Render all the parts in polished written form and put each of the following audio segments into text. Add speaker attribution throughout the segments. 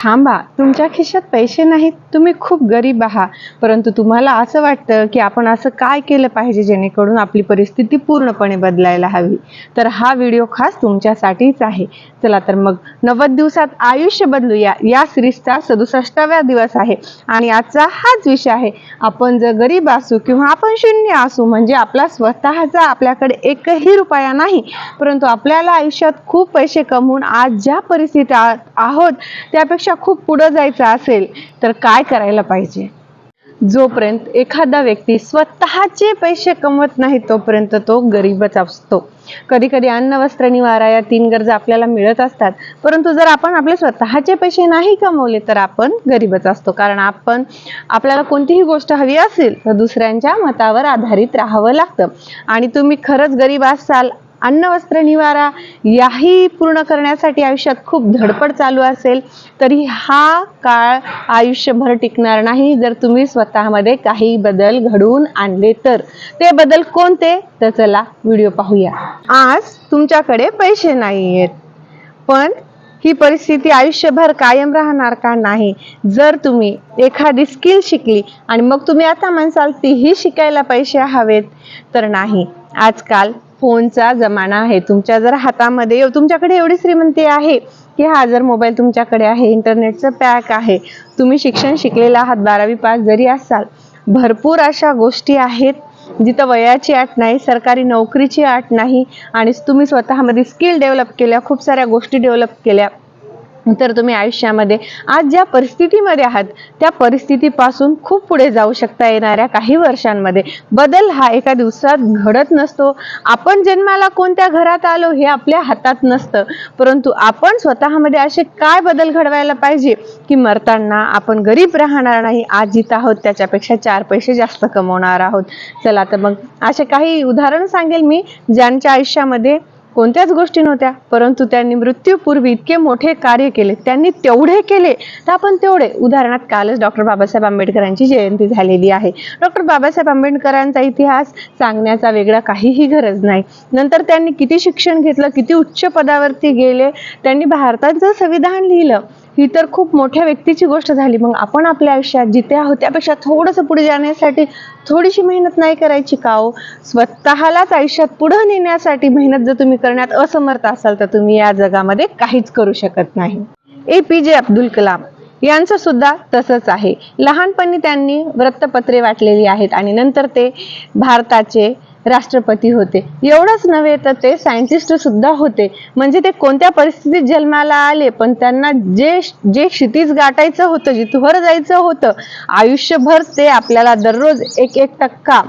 Speaker 1: थांबा, तुमच्या खिशात पैसे नाहीत, तुम्ही खूप गरीब आहात, परंतु तुम्हाला असं वाटतं की आपण असं काय केलं पाहिजे जेणेकरून आपली परिस्थिती पूर्णपणे बदलायला हवी. तर हा व्हिडिओ खास तुमच्यासाठीच आहे. चला तर मग 90 दिवसात आयुष्य बदलूया या सिरीजचा 67वा दिवस आहे आणि आजचा हाच विषय आहे. आपण जर गरीब असू किंवा आपण शून्य असू, म्हणजे आपला स्वतःचा आपल्याकडे एकही रुपया नाही, परंतु आपल्याला आयुष्यात खूप पैसे कमवून आज ज्या परिस्थितीत आहोत त्यापेक्षा खूप पुढे जायचं असेल तर काय करायला पाहिजे. जोपर्यंत एखादा व्यक्ती स्वतःचे पैसे कमवत नाही तोपर्यंत तो गरीबच असतो. कधी कधी अन्न वस्त्र निवारा या 3 गरजा आपल्याला मिळत असतात, परंतु जर आपण आपले स्वतःचे पैसे नाही कमवले तर आपण गरीबच असतो. कारण आपल्याला कोणतीही गोष्ट हवी असेल तर दुसऱ्यांच्या मतावर आधारित राहावं लागतं. आणि तुम्ही खरंच गरीब असाल, अन्न वस्त्र निवारा याही पूर्ण करण्यासाठी आयुष्यात खूप धडपड चालू असेल तरी हा काळ आयुष्यभर टिकणार नाही जर तुम्ही स्वतःमध्ये काही बदल घडवून आणले तर. ते बदल कोणते, तर चला व्हिडिओ पाहूया. आज तुमच्याकडे पैसे नाहीयेत, पण ही परिस्थिती आयुष्यभर कायम राहणार का? नाही. जर तुम्ही एखादी स्किल शिकली आणि मग तुम्ही आता म्हणसाल तीही शिकायला पैसे हवेत, तर नाही. आजकाल फोनचा जमाना आहे. तुमच्या जर हातामध्ये तुमच्याकडे एवढी श्रीमंती आहे की हा जर मोबाईल तुमच्याकडे आहे, इंटरनेटचं पॅक आहे, तुम्ही शिक्षण शिकलेला आहात, 12वी पास जरी असाल, भरपूर अशा गोष्टी आहेत जिथं वयाची अट नाही, सरकारी नोकरीची अट नाही आणि तुम्ही स्वतःमध्ये स्किल डेव्हलप केल्या, खूप साऱ्या गोष्टी डेव्हलप केल्या तर तुम्ही आयुष्यामध्ये आज ज्या परिस्थितीमध्ये आहात त्या परिस्थितीपासून खूप पुढे जाऊ शकता. येणाऱ्या काही वर्षांमध्ये बदल हा एका दिवसात घडत नसतो. आपण जन्माला कोणत्या घरात आलो हे आपल्या हातात नसतं, परंतु आपण स्वतःमध्ये असे काय बदल घडवायला पाहिजे की मरताना आपण गरीब राहणार नाही, आज जिथं आहोत त्याच्यापेक्षा 4 पैसे जास्त कमवणार आहोत. चला तर मग असे काही उदाहरण सांगेल मी ज्यांच्या आयुष्यामध्ये कोणत्याच गोष्टी नव्हत्या, परंतु त्यांनी मृत्यूपूर्वी इतके मोठे कार्य केले, त्यांनी तेवढे केले तर आपण तेवढे. उदाहरणार्थ कालच डॉक्टर बाबासाहेब आंबेडकरांची जयंती झालेली आहे. डॉक्टर बाबासाहेब आंबेडकरांचा इतिहास सांगण्याचा वेगळा काहीही गरज नाही. नंतर त्यांनी किती शिक्षण घेतलं, किती उच्च पदावरती गेले, त्यांनी भारताचं संविधान लिहिलं, ही तर खूप मोठ्या व्यक्तीची गोष्ट झाली. मग आपण आपल्या आयुष्यात जिथे आहोत त्यापेक्षा थोडंसं पुढे जाण्यासाठी थोडीशी मेहनत नाही करायची का हो? स्वतःलाच आयुष्यात पुढे नेण्यासाठी मेहनत जर तुम्ही करण्यात असमर्थ असाल तर तुम्ही या जगामध्ये काहीच करू शकत नाही. APJ अब्दुल कलाम यांचं सुद्धा तसंच आहे. लहानपणी त्यांनी वृत्तपत्रे वाटलेली आहेत आणि नंतर ते भारताचे राष्ट्रपती होते. एवढंच नव्हे तर ते सायंटिस्ट सुद्धा होते. म्हणजे ते कोणत्या परिस्थितीत जन्माला आले, पण त्यांना जे क्षितिज गाठायचं होतं, जिथवर जायचं होतं, आयुष्यभर ते आपल्याला दररोज 1%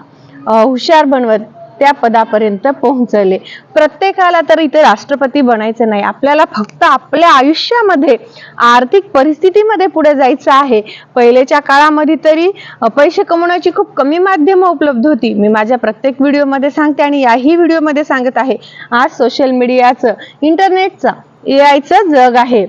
Speaker 1: हुशार बनवत त्या पदापर्यंत पोहोचले. प्रत्येकाला तर इथे राष्ट्रपती बनायचं नाही, आपल्याला फक्त आपल्या आयुष्यामध्ये आर्थिक परिस्थितीमध्ये पुढे जायचं आहे. पहिलेच्या काळामध्ये तरी पैसे कमवण्याची खूप कमी माध्यमं उपलब्ध होती. मी माझ्या प्रत्येक व्हिडिओमध्ये सांगते आणि याही व्हिडिओमध्ये सांगत आहे. आज सोशल मीडियाचं, इंटरनेटचं, AI जग आहे.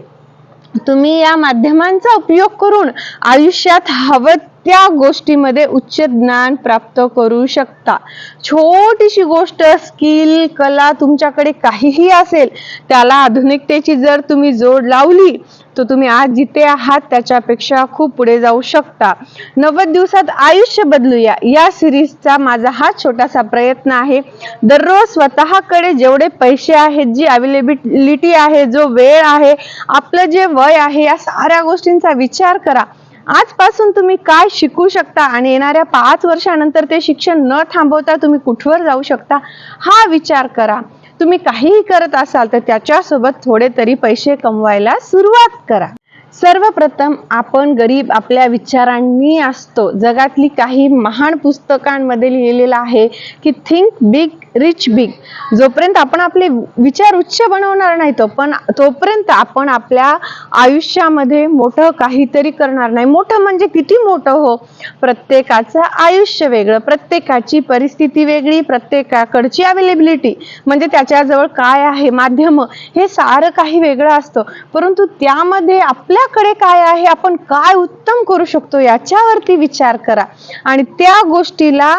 Speaker 1: तुम्ही या माध्यमांचा उपयोग करून आयुष्यात हवं त्या गोष्टीमध्ये उच्च ज्ञान प्राप्त करू शकता. छोटीशी गोष्ट, स्किल, कला तुमच्याकडे काहीही असेल, त्याला आधुनिकतेची जर तुम्ही जोड लावली तर तुम्ही आज जिथे आहात त्याच्यापेक्षा खूप पुढे जाऊ शकता. 90 दिवसात आयुष्य बदलूया या सिरीजचा माझा हा छोटासा प्रयत्न आहे. दररोज स्वतःकडे जेवढे पैसे आहेत, जी अवेलेबिलिटी आहे, जो वेळ आहे, आपलं जे वय आहे, या साऱ्या गोष्टींचा विचार करा. आजपासून तुम्ही काय शिकू शकता आणि येणाऱ्या 5 वर्षानंतर ते शिक्षण न थांबवता तुम्ही कुठवर जाऊ शकता हा विचार करा. तुम्ही काहीही करत असाल तर त्याच्यासोबत थोडे तरी पैसे कमवायला सुरुवात करा. सर्वप्रथम आपण गरीब आपल्या विचारांनी असतो. जगातली काही महान पुस्तकांमध्ये लिहिलेलं आहे की थिंक बिग रिच बिग. जोपर्यंत आपण आपले विचार उच्च बनवणार नाही तोपर्यंत आपण आपल्या आयुष्यामध्ये मोठं काहीतरी करणार नाही. मोठं म्हणजे किती मोठं हो, प्रत्येकाचं आयुष्य वेगळं, प्रत्येकाची परिस्थिती वेगळी, प्रत्येकाकडची अवेलेबिलिटी म्हणजे त्याच्याजवळ काय आहे, माध्यम, हे सारं काही वेगळं असतं. परंतु त्यामध्ये आपल्याकडे काय आहे, आपण काय उत्तम करू शकतो याच्यावरती विचार करा आणि त्या गोष्टीला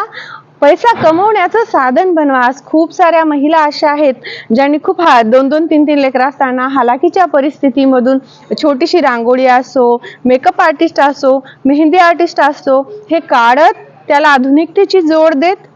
Speaker 1: पैसा कमवण्याचं साधन बनवा. आज खूप साऱ्या महिला अशा आहेत ज्यांनी खूप 2-2, 3-3 लेकरं असताना हालाकीच्या परिस्थितीमधून छोटीशी रांगोळी असो, मेकअप आर्टिस्ट असो, मेहंदी आर्टिस्ट असो, हे काढत त्याला आधुनिकतेची जोड देत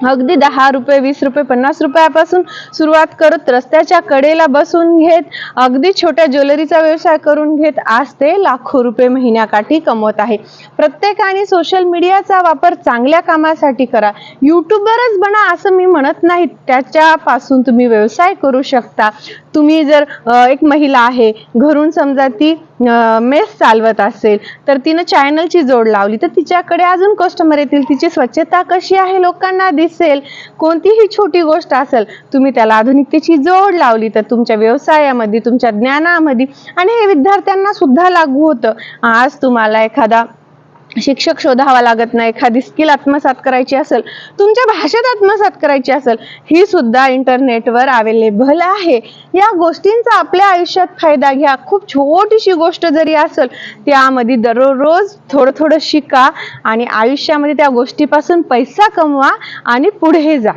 Speaker 1: अगदी 10 रुपये, 20 रुपये, 50 रुपयापासून सुरुवात करत रस्त्याच्या कडेला बसून घेत, अगदी छोट्या ज्वेलरीचा व्यवसाय करून घेत आज ते लाखो रुपये महिन्याकाठी कमवत आहे. प्रत्येकाने सोशल मीडियाचा वापर चांगल्या कामासाठी करा. युट्यूबरच बना असं मी म्हणत नाही, त्याच्यापासून तुम्ही व्यवसाय करू शकता. तुम्ही जर एक महिला आहे, घरून समजा ती मेस चालवत असेल तर तिनं चॅनलची जोड लावली तर तिच्याकडे अजून कस्टमर येतील. तिची स्वच्छता कशी आहे लोकांना दिसेल. कोणतीही छोटी गोष्ट असेल, तुम्ही त्याला आधुनिकतेची जोड लावली तर तुमच्या व्यवसायामध्ये, तुमच्या ज्ञानामध्ये, आणि हे विद्यार्थ्यांना सुद्धा लागू होतं. आज तुम्हाला एखादा शिक्षक शोधावा लागत नाही. एखादी स्किल आत्मसात करायची असेल, तुमच्या भाषेत आत्मसात करायची असेल, ही सुद्धा इंटरनेटवर अवेलेबल आहे. या गोष्टींचा आपल्या आयुष्यात फायदा घ्या. खूप छोटीशी गोष्ट जरी असेल त्यामध्ये दररोज थोडं थोडं शिका आणि आयुष्यामध्ये त्या गोष्टीपासून पैसा कमवा आणि पुढे जा.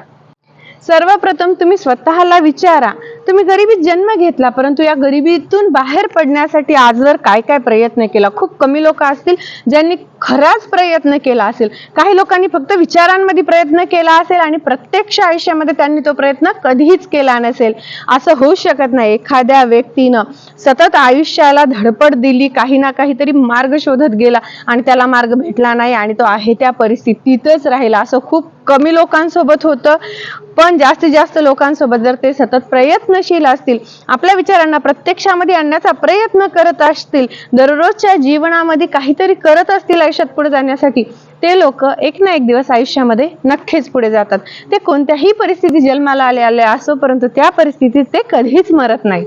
Speaker 1: सर्वप्रथम तुम्ही स्वतःला विचारा, तुम्ही गरिबीत जन्म घेतला परंतु या गरिबीतून बाहेर पडण्यासाठी आजवर काय काय प्रयत्न केला. खूप कमी लोक असतील ज्यांनी खराच प्रयत्न केला असेल. काही लोकांनी फक्त विचारांमध्ये प्रयत्न केला असेल आणि प्रत्यक्ष आयुष्यामध्ये त्यांनी तो प्रयत्न कधीच केला नसेल. असं होऊ शकत नाही. एखाद्या व्यक्तीनं सतत आयुष्याला धडपड दिली, काही ना काहीतरी मार्ग शोधत गेला आणि त्याला मार्ग भेटला नाही आणि तो आहे त्या परिस्थितीतच राहिला. असं खूप कमी लोकांसोबत होतं. पण जास्तीत जास्त लोकांसोबत जर ते सतत प्रयत्नशील असतील, आपल्या विचारांना प्रत्यक्षामध्ये आणण्याचा प्रयत्न करत असतील, दररोजच्या जीवनामध्ये काहीतरी करत असतील आयुष्यात पुढे जाण्यासाठी, ते लोक एक ना एक दिवस आयुष्यामध्ये नक्कीच पुढे जातात. ते कोणत्याही परिस्थिती जन्माला आले असो, परंतु त्या परिस्थितीत ते कधीच मरत नाही.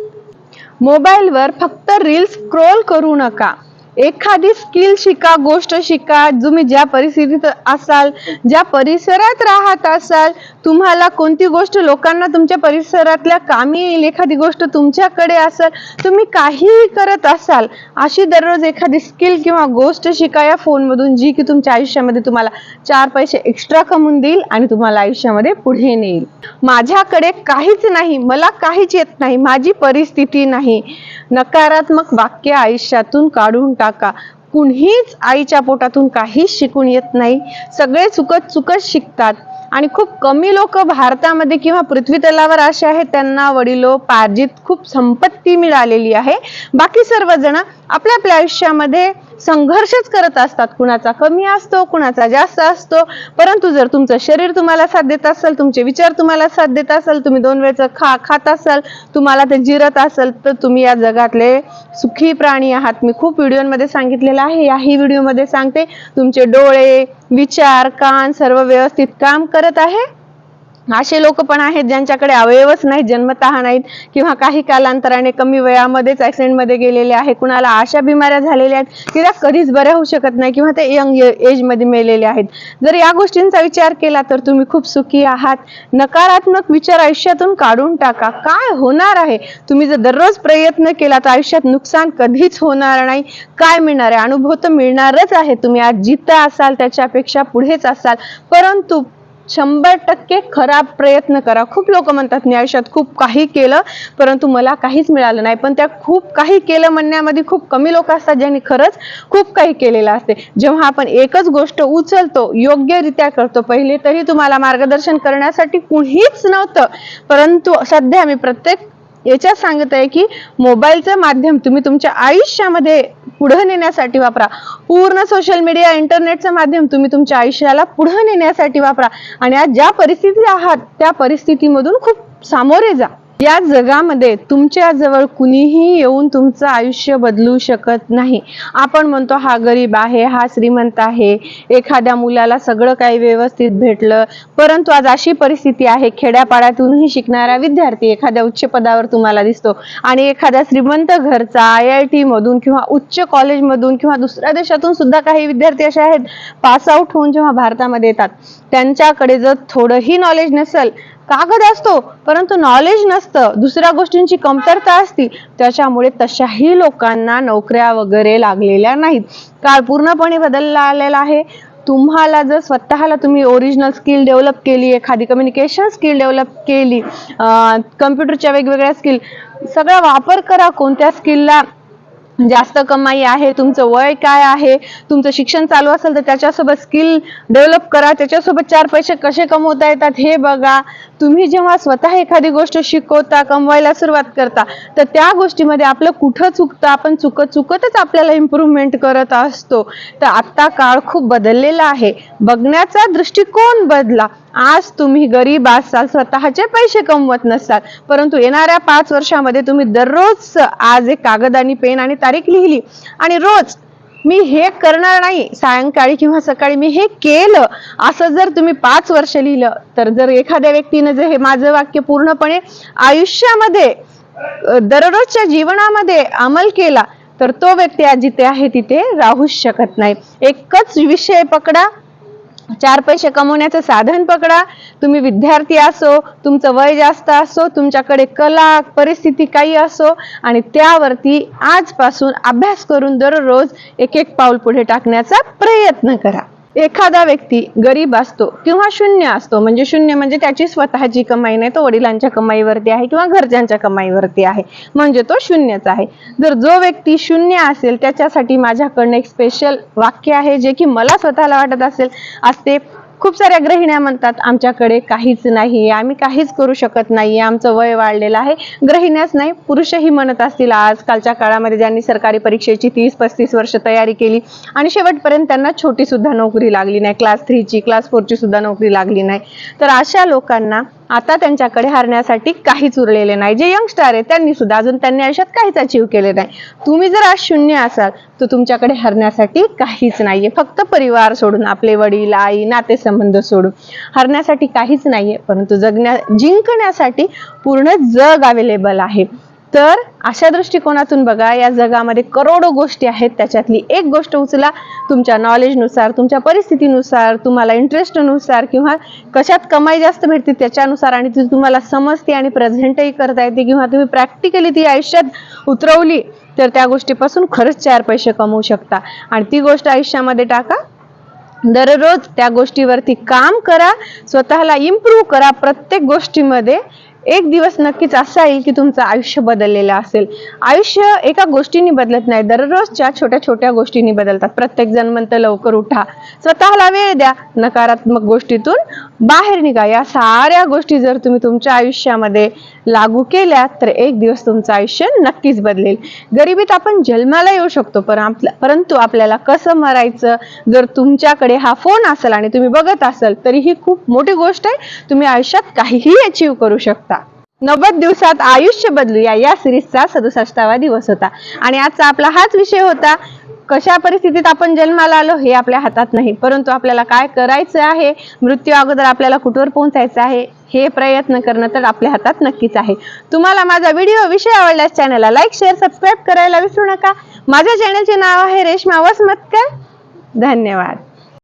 Speaker 1: मोबाईलवर फक्त रील्स स्क्रोल करू नका. एखादी स्किल शिका, गोष्ट शिका. तुम्ही ज्या परिस्थितीत असाल, ज्या परिसरात राहत असाल, तुम्हाला कोणती गोष्ट लोकांना तुमच्या परिसरातल्या कामी येईल, एखादी गोष्ट तुमच्याकडे असेल, तुम्ही काहीही करत असाल, अशी दररोज एखादी स्किल किंवा गोष्ट शिका या फोनमधून, जी की तुमच्या आयुष्यामध्ये तुम्हाला 4 पैसे एक्स्ट्रा कमवून देईल आणि तुम्हाला आयुष्यामध्ये पुढे नेईल. माझ्याकडे काहीच नाही, मला काहीच येत नाही, माझी परिस्थिती नाही, नकारात्मक वाक्य आयुष्यातून काढून टाका. कुणीच आईच्या पोटातून काहीच शिकून येत नाही. सगळे चुकत शिकतात आणि खूप कमी लोक भारतामध्ये किंवा पृथ्वी तलावर असे आहेत त्यांना वडिलोपार्जित खूप संपत्ती मिळालेली आहे. बाकी सर्वजण आपल्या आपल्या आयुष्यामध्ये संघर्षच करत असतात. कुणाचा कमी असतो, कुणाचा जास्त असतो. परंतु जर तुमचं शरीर तुम्हाला साथ देत असेल, तुमचे विचार तुम्हाला साथ देत असेल, तुम्ही 2 वेळचं खात असाल, तुम्हाला ते जिरत असेल, तर तुम्ही या जगातले सुखी प्राणी आहात. मी खूप व्हिडिओमध्ये सांगितलेलं आहे, याही व्हिडिओमध्ये सांगते. तुमचे डोळे, विचार, कान सर्व व्यवस्थित काम करत आहे. असे लोक पण आहेत ज्यांच्याकडे अवयवच नाहीत, जन्मतः नाहीत, किंवा काही कालांतराने कमी वयामध्येच ऍक्सिडेंटमध्ये गेलेले आहे. कुणाला अशा बिमाऱ्या झालेल्या आहेत की त्या कधीच बऱ्या होऊ शकत नाही, किंवा ते यंग एज मध्ये मेलेले आहेत. जर या गोष्टींचा विचार केला तर तुम्ही खूप सुखी आहात. नकारात्मक विचार आयुष्यातून काढून टाका. काय होणार आहे? तुम्ही जर दररोज प्रयत्न केला तर आयुष्यात नुकसान कधीच होणार नाही. काय मिळणार आहे? अनुभव तर मिळणारच आहे. तुम्ही आज जिथं असाल त्याच्यापेक्षा पुढेच असाल, परंतु 100% खराब प्रयत्न करा. खूप लोक म्हणतात मी आयुष्यात खूप काही केलं परंतु मला काहीच मिळालं नाही. पण त्या खूप काही केलं म्हणण्यामध्ये खूप कमी लोक असतात ज्यांनी खरंच खूप काही केलेलं असते. जेव्हा आपण एकच गोष्ट उचलतो, योग्यरित्या करतो, पहिले तरी तुम्हाला मार्गदर्शन करण्यासाठी कुणीच नव्हतं, परंतु सध्या मी प्रत्येक याच्यात सांगत आहे की मोबाईलचं माध्यम तुम्ही तुमच्या आयुष्यामध्ये पुढे नेण्यासाठी वापरा. पूर्ण सोशल मीडिया, इंटरनेटचं माध्यम तुम्ही तुमच्या आयुष्याला पुढे नेण्यासाठी वापरा. आणि आज ज्या परिस्थितीत आहात त्या परिस्थितीमधून खूप सामोरे जा. या जगामध्ये तुमच्या जवळ कुणीही येऊन तुमचं आयुष्य बदलू शकत नाही. आपण म्हणतो हा गरीब आहे, हा श्रीमंत आहे, एखाद्या मुलाला सगळं काही व्यवस्थित भेटलं, परंतु आज अशी परिस्थिती आहे खेड्यापाड्यातूनही शिकणारा विद्यार्थी एखाद्या उच्च पदावर तुम्हाला दिसतो आणि एखाद्या श्रीमंत घरचा IIT मधून किंवा उच्च कॉलेजमधून किंवा दुसऱ्या देशातून सुद्धा काही विद्यार्थी असे आहेत पास आउट होऊन जेव्हा भारतामध्ये येतात, त्यांच्याकडे जर थोडंही नॉलेज नसेल, कागद असतो परंतु नॉलेज नसतं, दुसऱ्या गोष्टींची कमतरता असती, त्याच्यामुळे तशाही लोकांना नोकऱ्या वगैरे लागलेल्या नाहीत. काळ पूर्णपणे बदलला आलेला आहे. तुम्हाला जर स्वतःला तुम्ही ओरिजिनल स्किल डेव्हलप केली, एखादी कम्युनिकेशन स्किल डेव्हलप केली, कम्प्युटरच्या वेगवेगळ्या स्किल, सगळा वापर करा. कोणत्या स्किलला जास्त कमाई आहे, तुमचं वय काय आहे, तुमचं शिक्षण चालू असेल तर त्याच्यासोबत स्किल डेव्हलप करा, त्याच्यासोबत 4 पैसे कसे कमवता येतात हे बघा. तुम्ही जेव्हा स्वतः एखादी गोष्ट शिकवता, कमवायला सुरुवात करता, तर त्या गोष्टीमध्ये आपलं कुठं चुकतं, आपण चुकतच आपल्याला इम्प्रूव्हमेंट करत असतो. तर आता काळ खूप बदललेला आहे, बघण्याचा दृष्टिकोन बदला. आज तुम्ही गरीब असाल, स्वतःचे पैसे कमवत नसाल, परंतु येणाऱ्या 5 वर्षामध्ये तुम्ही दररोज आज एक कागद आणि पेन आणि तारीख लिहिली आणि रोज मी हे करणार नाही, सायंकाळी किंवा सकाळी मी हे केलं, असं जर तुम्ही 5 वर्ष लिहिलं, तर जर एखाद्या व्यक्तीने जर हे माझं वाक्य पूर्णपणे आयुष्यामध्ये दररोजच्या जीवनामध्ये अंमल केला, तर तो व्यक्ती आज जिथे आहे तिथे राहूच शकत नाही. एकच विषय पकडा, 4 पैसे कमवण्याचं साधन पकडा. तुम्ही विद्यार्थी असो, तुमचं वय जास्त असो, तुमच्याकडे कला परिस्थिती काही असो, आणि त्यावरती आजपासून अभ्यास करून दररोज एक पाऊल पुढे टाकण्याचा प्रयत्न करा. एखादा व्यक्ती गरीब असतो किंवा शून्य असतो, म्हणजे शून्य म्हणजे त्याची स्वतःची कमाई नाही, तो वडिलांच्या कमाईवरती आहे किंवा घरच्यांच्या कमाईवरती आहे, म्हणजे तो शून्यच आहे. जर जो व्यक्ती शून्य असेल, त्याच्यासाठी माझ्याकडनं एक स्पेशल वाक्य आहे, जे की मला स्वतःला वाटत असते. खूप साऱ्या गृहिण्या म्हणतात आमच्याकडे काहीच नाही, आम्ही काहीच करू शकत नाही, आमचं वय वाढलेलं आहे. गृहिण्याच नाही, पुरुषही म्हणत असतील आजकालच्या काळामध्ये, ज्यांनी सरकारी परीक्षेची 30-35 वर्ष तयारी केली आणि शेवटपर्यंत त्यांना छोटी सुद्धा नोकरी लागली नाही, क्लास 3ची क्लास 4ची सुद्धा नोकरी लागली नाही. तर अशा लोकांना आता त्यांच्याकडे हरण्यासाठी काहीच उरलेले नाही. जे यंगस्टर आहे त्यांनी सुद्धा अजून त्यांनी आयुष्यात काहीच अचीव केले नाही. तुम्ही जर आज शून्य असाल तर तुमच्याकडे हरण्यासाठी काहीच नाहीये, फक्त परिवार सोडून, आपले वडील आई नातेसंबंध सोडून हरण्यासाठी काहीच नाहीये, परंतु जिंकण्यासाठी पूर्ण जग अवेलेबल आहे. तर अशा दृष्टिकोनातून बघा, या जगामध्ये करोडो गोष्टी आहेत, त्याच्यातली एक गोष्ट उचला. तुमच्या नॉलेजनुसार, तुमच्या परिस्थितीनुसार, तुम्हाला इंटरेस्टनुसार किंवा कशात कमाई जास्त भेटते त्याच्यानुसार, आणि ती तुम्हाला समजते आणि प्रेझेंटही करता येते किंवा तुम्ही प्रॅक्टिकली ती आयुष्यात उतरवली, तर त्या गोष्टीपासून खरंच 4 पैसे कमवू शकता. आणि ती गोष्ट आयुष्यामध्ये टाका, दररोज त्या गोष्टीवरती काम करा, स्वतःला इम्प्रूव्ह करा. प्रत्येक गोष्टीमध्ये एक दिवस नक्कीच असा येईल की तुमचं आयुष्य बदललेलं असेल. आयुष्य एका गोष्टींनी बदलत नाही, दररोजच्या छोट्या छोट्या गोष्टींनी बदलतात. प्रत्येक जण म्हणतं लवकर उठा, स्वतःला वेळ द्या, नकारात्मक गोष्टीतून बाहेर निघा. या साऱ्या गोष्टी जर तुम्ही तुमच्या आयुष्यामध्ये लागू केल्या, तर एक दिवस तुमचं आयुष्य नक्कीच बदलेल. गरिबीत आपण जन्माला येऊ शकतो, परंतु आपल्याला कसं मरायचं, जर तुमच्याकडे हा फोन असेल आणि तुम्ही बघत असाल, तरी ही खूप मोठी गोष्ट आहे. तुम्ही आयुष्यात काहीही अचीव करू शकता. 90 दिवसात आयुष्य बदलूया या सिरीजचा 67वा दिवस होता आणि आजचा आपला हाच विषय होता. कशा परिस्थितीत आपण जन्माला आलो हे आपल्या हातात नाही, परंतु आपल्याला काय करायचं आहे, मृत्यू अगोदर आपल्याला कुठवर पोहोचायचं आहे हे प्रयत्न करणं तर आपल्या हातात नक्कीच आहे. तुम्हाला माझा विषय आवडल्यास चॅनलला लाईक, शेअर, सबस्क्राईब करायला विसरू नका. माझ्या चॅनलचे नाव आहे रेश्मा वसमतकर. धन्यवाद.